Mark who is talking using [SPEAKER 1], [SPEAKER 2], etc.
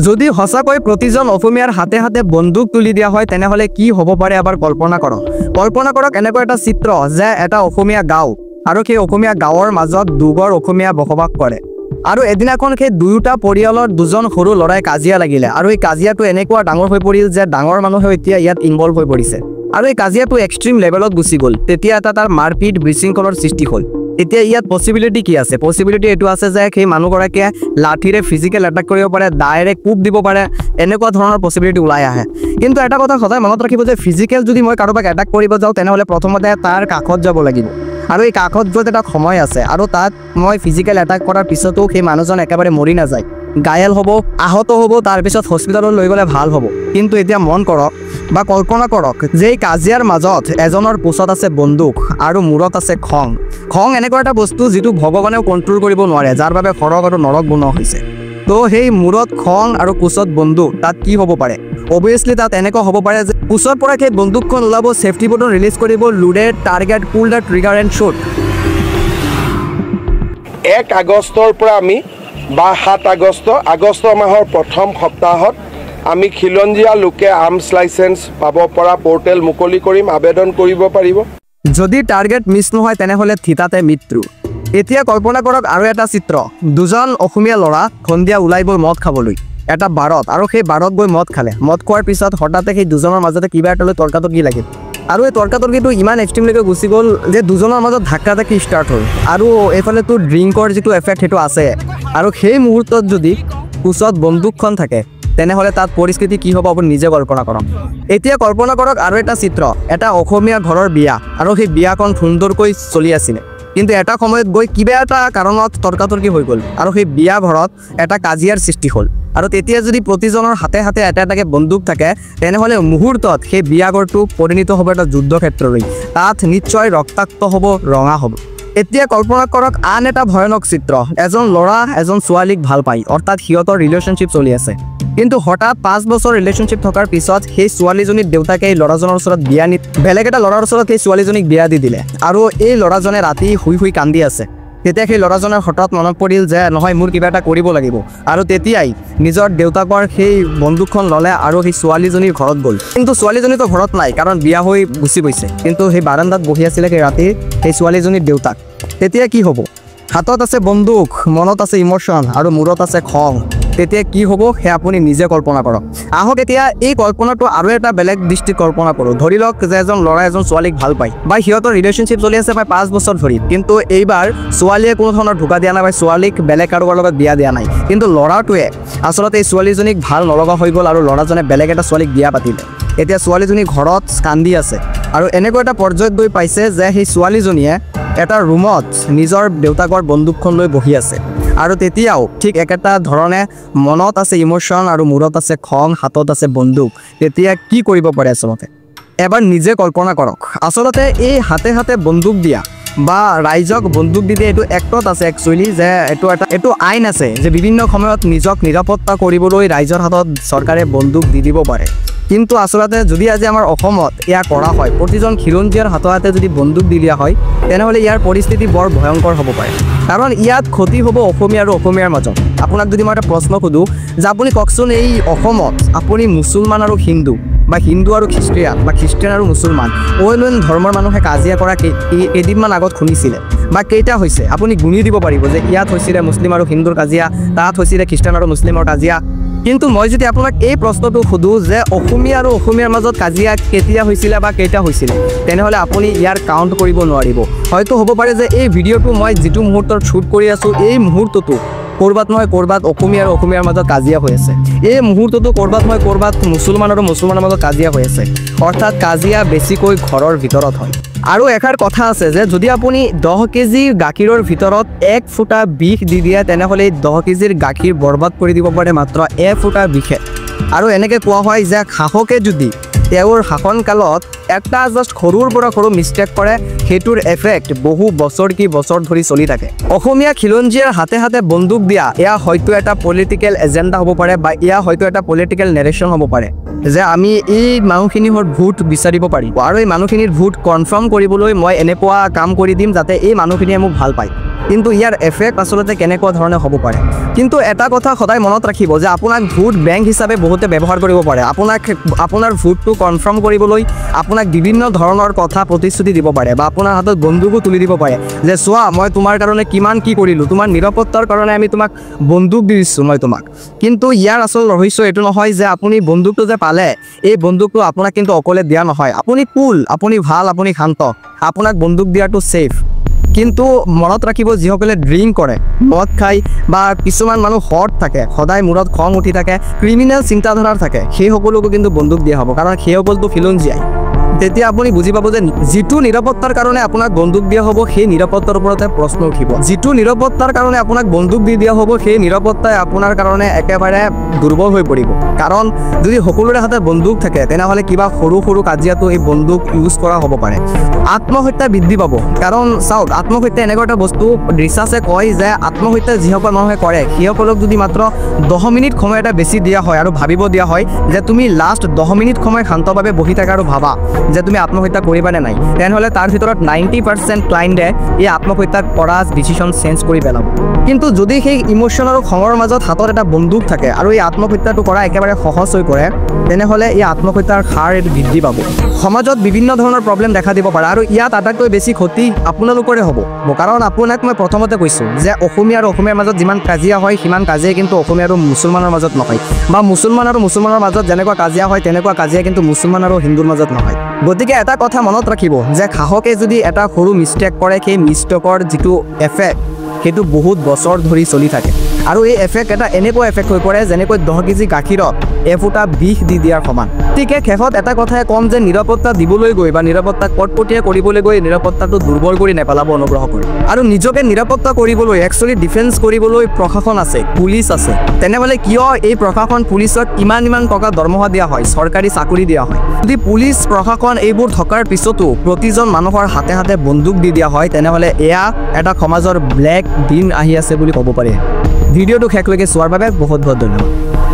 [SPEAKER 1] যদি সঁচাকৈ প্ৰতিজন অসমীয়াৰ হাতে হাতে বন্দুক তুলি দিয়া হয় তেনেহলে কি হ'ব পাৰে এবাৰ কল্পনা কৰক এনেকুৱা এটা চিত্ৰ যে এটা অসমীয়া গাঁও আৰু সেই অসমীয়া গাঁৱৰ মাজত দুঘৰ অসমীয়া বসবাস কৰে আৰু এদিনাখন সেই দুয়োটা পৰিয়ালৰ দুজন সৰু ল'ৰাই কাজিয়া লাগিলে আৰু এই কাজিয়াটো এনেকুৱা ডাঙৰ হৈ পৰিল যে ডাঙৰ মানুহে এতিয়া ইয়াত ইনভলভ হৈ পৰিছে আৰু এই কাজিয়াটো এক্সট্ৰিম লেভেলত গুচি গ'ল তেতিয়া এটা তাৰ মাৰপিট বিশৃংখলৰ সৃষ্টি হ'ল এতিয়া ইয়াত পসিবিলিটি কি আছে পসিবিলিটি এটো আছে যে সেই মানুহগৰাকীয়ে লাঠিৰে ফিজিক্যাল অ্যাটাক কৰিব পাৰে ডাইৰেক্ট কুপ দিব পাৰে এনেকুৱা ধৰণৰ পসিবিলিটি ওলাই আহে কিন্তু এটা কথা সদায় মনত ৰাখিব যে ফিজিক্যাল যদি মই কাৰোবাক অ্যাটাক কৰিব যাওঁ তেনেহলে প্ৰথমতে তাৰ কাখত যাব লাগিব আৰু এই কাখত যোৱাত এটা সময় আছে আৰু তাত মই ফিজিক্যাল অ্যাটাক কৰাৰ পিছতো সেই মানুহজন একেবাৰে মৰি নাযায় গায়াল হ'ব আহত হ'ব তাৰ পিছত হস্পিটালত লৈ গ'লে ভাল হ'ব কিন্তু এতিয়া মন কৰক বা কল্পনা কৰক যে এই কাজিয়াৰ মাজত এজনৰ পোছত আছে বন্দুক আৰু মূৰত আছে খং এনেকুৱা এটা বস্তু যিটো ভগৱানেও কন্ট্ৰোল কৰিব নোৱাৰে যাৰ বাবে খৰক আৰু নৰক বনোৱা হৈছে তো সেই মূৰত খং আৰু পোছত বন্দুক তাত কি হ'ব পাৰে অবভিয়াছলি তাত এনেকুৱা হ'ব পাৰে যে পোছৰ পৰা সেই বন্দুকখন ওলাব সেফটি বটন ৰিলিজ কৰিব loaded target pull the trigger and shoot
[SPEAKER 2] 1 আগষ্টৰ পৰা আমি বা 7 আগষ্ট মাহৰ প্ৰথম সপ্তাহত আমি খিলঞ্জীয়া লোকে আৰ্মছ লাইসেন্স পাব পৰা পোৰ্টেল মুকলি কৰিম আবেদন কৰিব পাৰিব
[SPEAKER 1] যদি টাৰ্গেট মিছ নহয় তেনেহলে থিতাতে মৃত্যু এতিয়া কল্পনা কৰক আৰু এটা চিত্ৰ দুজন অসমীয়া ল'ৰা সন্ধিয়া ওলাই গৈ মদ খাবলৈ এটা বাৰত আৰু সেই বাৰত গৈ মদ খালে মদ খোৱাৰ পিছত হঠাতে সেই দুজনৰ মাজতে কিবা এটা লৈ তৰ্কাতৰ্কি লাগিল আৰু এই তৰ্কাতৰ্কিটো ইমান এক্সট্ৰিমলৈকে গুচি গ'ল যে দুজনৰ মাজত ধাক্কাধাক্কি ষ্টাৰ্ট হ'ল আৰু এইফালেতো ড্ৰিংকৰ যিটো এফেক্ট সেইটো আছে আৰু সেই মুহূৰ্তত যদি পোছত বন্দুকখন থাকে তেনেহলে তাত পৰিস্থিতি কি হ'ব আপুনি নিজে কল্পনা কৰক এতিয়া কল্পনা কৰক আৰু এটা চিত্ৰ এটা অসমীয়া ঘৰৰ বিয়া আৰু সেই বিয়াখন সুন্দৰকৈ চলি আছিল কিন্তু এটা সময়ত গৈ কিবা এটা কাৰণত তৰ্কাতৰ্কি হৈ গ'ল আৰু সেই বিয়া ঘৰত এটা কাজিয়াৰ সৃষ্টি হ'ল আৰু তেতিয়া যদি প্ৰতিজনৰ হাতে হাতে এটাকে বন্দুক থাকে তেনেহলে মুহূৰ্তত সেই বিয়া ঘৰটো পৰিণত হ'ব এটা যুদ্ধক্ষেত্ৰলৈ তাত নিশ্চয় ৰক্তাক্ত হ'ব ৰঙা হ'ব এতিয়া কল্পনা কৰক আন এটা ভয়ানক চিত্ৰ এজন ল'ৰা এজন ছোৱালীক ভাল পায় অৰ্থাৎ সিহঁতৰ ৰিলেশ্যনশ্বিপ চলি আছে কিন্তু হঠাৎ 5 বছৰ ৰিলেশ্যনশ্বিপ থকাৰ পিছত সেই ছোৱালীজনীৰ দেউতাকে এই ল'ৰাজনৰ ওচৰত বিয়া নি বেলেগ এটা ল'ৰাৰ ওচৰত সেই ছোৱালীজনীক বিয়া দি দিলে আৰু এই ল'ৰাজনে ৰাতি শুই কান্দি আছে তেতিয়া সেই ল'ৰাজনৰ হঠাৎ মনত পৰিল যে নহয় মোৰ কিবা এটা কৰিব লাগিব আৰু তেতিয়াই নিজৰ দেউতাকৰ সেই বন্দুকখন ল'লে আৰু সেই ছোৱালীজনীৰ ঘৰত গ'ল কিন্তু ছোৱালীজনীতো ঘৰত নাই কাৰণ বিয়া হৈ গুচি গৈছে কিন্তু সেই বাৰান্দাত বহি আছিলে সেই ৰাতি সেই ছোৱালীজনীৰ দেউতাক তেতিয়া কি হ'ব হাতত আছে বন্দুক মনত আছে ইমোশন আৰু মূৰত আছে খং তেতিয়া কি হ'ব হে আপুনি নিজে কল্পনা কৰক আহক এতিয়া এই কল্পনাটো আৰু এটা বেলেগ দৃষ্টি কল্পনা কৰোঁ ধৰি লওক যে এজন ল'ৰা এজন ছোৱালীক ভাল পায় বা সিহঁতৰ ৰিলেশ্যনশ্বিপ চলি আছে প্ৰায় 5 বছৰ ধৰি কিন্তু এইবাৰ ছোৱালীয়ে কোনো ধৰণৰ ধোকা দিয়া নাই বা ছোৱালীক বেলেগ কাৰোবাৰ লগত বিয়া দিয়া নাই কিন্তু ল'ৰাটোৱে আচলতে এই ছোৱালীজনীক ভাল নলগা হৈ গ'ল আৰু ল'ৰাজনে বেলেগ এটা ছোৱালীক বিয়া পাতিলে এতিয়া ছোৱালীজনী ঘৰত কান্দি আছে আৰু এনেকুৱা এটা পৰ্যায়ত গৈ পাইছে যে সেই ছোৱালীজনীয়ে এটা ৰুমত নিজৰ দেউতাকৰ বন্দুকখন লৈ বহি আছে আৰু তেতিয়াও ঠিক একেটা ধৰণে মনত আছে ইমোশন আৰু মূৰত আছে খং হাতত আছে বন্দুক তেতিয়া কি কৰিব পাৰে আচলতে এবাৰ নিজে কল্পনা কৰক আচলতে এই হাতে হাতে বন্দুক দিয়া বা ৰাইজক বন্দুক দি দিয়ে এইটো এক্টত আছে একচুৱেলি যে এইটো আইন আছে যে বিভিন্ন সময়ত নিজক নিৰাপত্তা কৰিবলৈ ৰাইজৰ হাতত চৰকাৰে বন্দুক দি দিব পাৰে কিন্তু আচলতে যদি আজি আমাৰ অসমত ইয়া কৰা হয় প্ৰতিজন খিলঞ্জীয়াৰ হাতে যদি বন্দুক দি দিয়া হয় তেনেহলে ইয়াৰ পৰিস্থিতি বৰ ভয়ংকৰ হ'ব পাৰে কাৰণ ইয়াত ক্ষতি হ'ব অসমীয়া আৰু অসমীয়াৰ মাজত আপোনাক যদি মই এটা প্ৰশ্ন সুধো যে আপুনি কওকচোন এই অসমত আপুনি মুছলমান আৰু হিন্দু বা হিন্দু আৰু খ্ৰীষ্টিয়ান বা খ্ৰীষ্টিয়ান আৰু মুছলমান অইন ধৰ্মৰ মানুহে কাজিয়া কৰা কেইদিনমান আগত শুনিছিলে বা কেইটা হৈছে আপুনি গুণি দিব পাৰিব যে ইয়াত হৈছিলে মুছলিম আৰু হিন্দুৰ কাজিয়া তাত হৈছিলে খ্ৰীষ্টান আৰু মুছলিমৰ কাজিয়া কিন্তু মই যদি আপোনাক এই প্ৰশ্নটো সুধো যে অসমীয়া আৰু অসমীয়াৰ মাজত কাজিয়া কেতিয়া হৈছিলে বা কেইটা হৈছিলে তেনেহলে আপুনি ইয়াৰ কাউণ্ট কৰিব নোৱাৰিব হয়তো হ'ব পাৰে যে এই ভিডিঅ'টো মই যিটো মুহূৰ্তত শ্বুট কৰি আছো এই মুহূৰ্তটো কৰবাত নহয় কৰবাত অসমীয়া আৰু অসমীয়াৰ মাজত কাজিয়া হৈ আছে এই মুহূৰ্তটো কৰবাত নহয় কৰবাত মুছলমান আৰু মুছলমানৰ মাজত কাজিয়া হৈ আছে অৰ্থাৎ কাজিয়া বেছিকৈ ঘৰৰ ভিতৰত হয় আৰু এষাৰ কথা আছে যে যদি আপুনি 10 কেজি গাখীৰৰ ভিতৰত 1 ফুটা বিষ দি দিয়ে তেনেহলে 10 কেজিৰ গাখীৰ বৰবাদ কৰি দিব পাৰে মাত্ৰ 1 ফুটা বিষে আৰু এনেকৈ কোৱা হয় যে শাসকে যদি তেওঁৰ শাসনকালত একটা জাষ্ট সৰুৰ পৰা সৰু মিষ্টেক কৰে সেইটোৰ এফেক্ট বহু বছৰ কি বছৰ ধৰি চলি থাকে অসমীয়া খিলঞ্জীয়াৰ হাতে হাতে বন্দুক দিয়া এয়া হয়তো এটা পলিটিকেল এজেণ্ডা হ'ব পাৰে বা এয়া হয়তো এটা পলিটিকেল নেৰেশ্যন হ'ব পাৰে যে আমি এই মানুহখিনিৰ ভোট বিচাৰিব পাৰিম আৰু এই মানুহখিনিৰ ভোট কনফাৰ্ম কৰিবলৈ মই এনেকুৱা কাম কৰি দিম যাতে এই মানুহখিনিয়ে মোক ভাল পায় কিন্তু ইয়াৰ এফেক্ট আচলতে কেনেকুৱা ধৰণে হ'ব পাৰে কিন্তু এটা কথা সদায় মনত ৰাখিব যে আপোনাক ভোট বেংক হিচাপে বহুতে ব্যৱহাৰ কৰিব পাৰে আপোনাৰ ভোটটো কনফাৰ্ম কৰিবলৈ আপোনাক বিভিন্ন ধৰণৰ কথা প্ৰতিশ্ৰুতি দিব পাৰে বা আপোনাৰ হাতত বন্দুকো তুলি দিব পাৰে যে চোৱা মই তোমাৰ কাৰণে কিমান কি কৰিলোঁ তোমাৰ নিৰাপত্তাৰ কাৰণে আমি তোমাক বন্দুক দি দিছোঁ মই তোমাক কিন্তু ইয়াৰ আচল ৰহস্য এইটো নহয় যে আপুনি বন্দুকটো যে পালে এই বন্দুকটো আপোনাক কিন্তু অকলে দিয়া নহয় আপুনি কুল আপুনি ভাল আপুনি শান্ত আপোনাক বন্দুক দিয়াটো ছেফ কিন্তু মনত ৰাখিব যিসকলে ড্ৰিংক কৰে মদ খায় বা কিছুমান মানুহ হট থাকে সদায় মূৰত খং উঠি থাকে ক্ৰিমিনেল চিন্তাধাৰাৰ থাকে সেই সকলোকো কিন্তু বন্দুক দিয়া হ'ব কাৰণ সেইসকলটো খিলঞ্জীয়াই তেতিয়া আপুনি বুজি পাব যে যিটো নিৰাপত্তাৰ কাৰণে আপোনাক বন্দুক দিয়া হ'ব সেই নিৰাপত্তাৰ ওপৰতে প্ৰশ্ন উঠিব যিটো নিৰাপত্তাৰ কাৰণে আপোনাক বন্দুক দি দিয়া হ'ব সেই নিৰাপত্তাই আপোনাৰ কাৰণে একেবাৰে দুৰ্বল হৈ পৰিব কাৰণ যদি সকলোৰে হাতে বন্দুক থাকে তেনেহ'লে কিবা সৰু সৰু কাজিয়াটো এই বন্দুক ইউজ কৰা হ'ব পাৰে আত্মহত্যা বৃদ্ধি পাব কাৰণ চাওক আত্মহত্যা এনেকুৱা এটা বস্তু ৰিচাৰ্চে কয় যে আত্মহত্যা যিসকল মানুহে কৰে সেইসকলক যদি মাত্ৰ 10 মিনিট সময় এটা বেছি দিয়া হয় আৰু ভাবিব দিয়া হয় যে তুমি লাষ্ট 10 মিনিট সময় শান্তভাৱে বহি থাকা আৰু ভাবা যে তুমি আত্মহত্যা কৰিবা নে নাই তেনেহ'লে তাৰ ভিতৰত 90% ক্লাইণ্টে এই আত্মহত্যা কৰা ডিচিশ্যন চেঞ্জ কৰি পেলাব কিন্তু যদি সেই ইমোশ্যন আৰু খঙৰ মাজত হাতত এটা বন্দুক থাকে আৰু এই আত্মহত্যাটো কৰা একেবাৰে সহজ হৈ পৰে তেনেহ'লে এই আত্মহত্যাৰ হাৰ এইটো বৃদ্ধি পাব সমাজত বিভিন্ন ধৰণৰ প্ৰব্লেম দেখা দিব পাৰে আৰু ইয়াত আটাইতকৈ বেছি ক্ষতি আপোনালোকৰে হ'ব কাৰণ আপোনাক মই প্ৰথমতে কৈছোঁ যে অসমীয়া আৰু অসমীয়াৰ মাজত যিমান কাজিয়া হয় সিমান কাজিয়া কিন্তু অসমীয়া আৰু মুছলমানৰ মাজত নহয় বা মুছলমান আৰু মুছলমানৰ মাজত যেনেকুৱা কাজিয়া হয় তেনেকুৱা কাজিয়া কিন্তু মুছলমান আৰু হিন্দুৰ মাজত নহয় গতিকে এটা কথা মনত ৰাখিব যে খাহকে যদি এটা সৰু মিষ্টেক কৰে সেই মিষ্টেকৰ যিটো এফেক্ট সেইটো বহুত বছৰ ধৰি চলি থাকে আৰু এই এফেক্ট এটা এনেকুৱা এফেক্ট হৈ পৰে যেনেকৈ 10 কেজি গাখীৰত এফুটা বিষ দি দিয়াৰ সমান গতিকে শেষত এটা কথাই ক'ম যে নিৰাপত্তা দিবলৈ গৈ বা নিৰাপত্তা কটকটীয়া কৰিবলৈ গৈ নিৰাপত্তাটো দুৰ্বল কৰি নেপেলাব অনুগ্ৰহ কৰি আৰু নিজকে নিৰাপত্তা কৰিবলৈ একচুৱেলি ডিফেন্স কৰিবলৈ প্ৰশাসন আছে পুলিচ আছে তেনেহ'লে কিয় এই প্ৰশাসন পুলিচক ইমান টকা দৰমহা দিয়া হয় চৰকাৰী চাকৰি দিয়া হয় যদি পুলিচ প্ৰশাসন এইবোৰ থকাৰ পিছতো প্ৰতিজন মানুহৰ হাতে হাতে বন্দুক দি দিয়া হয় তেনেহ'লে এয়া এটা সমাজৰ ব্লেক দিন আহি আছে বুলি ক'ব পাৰি ভিডিঅ'টো শেষলৈকে চোৱাৰ বাবে বহুত বহুত ধন্যবাদ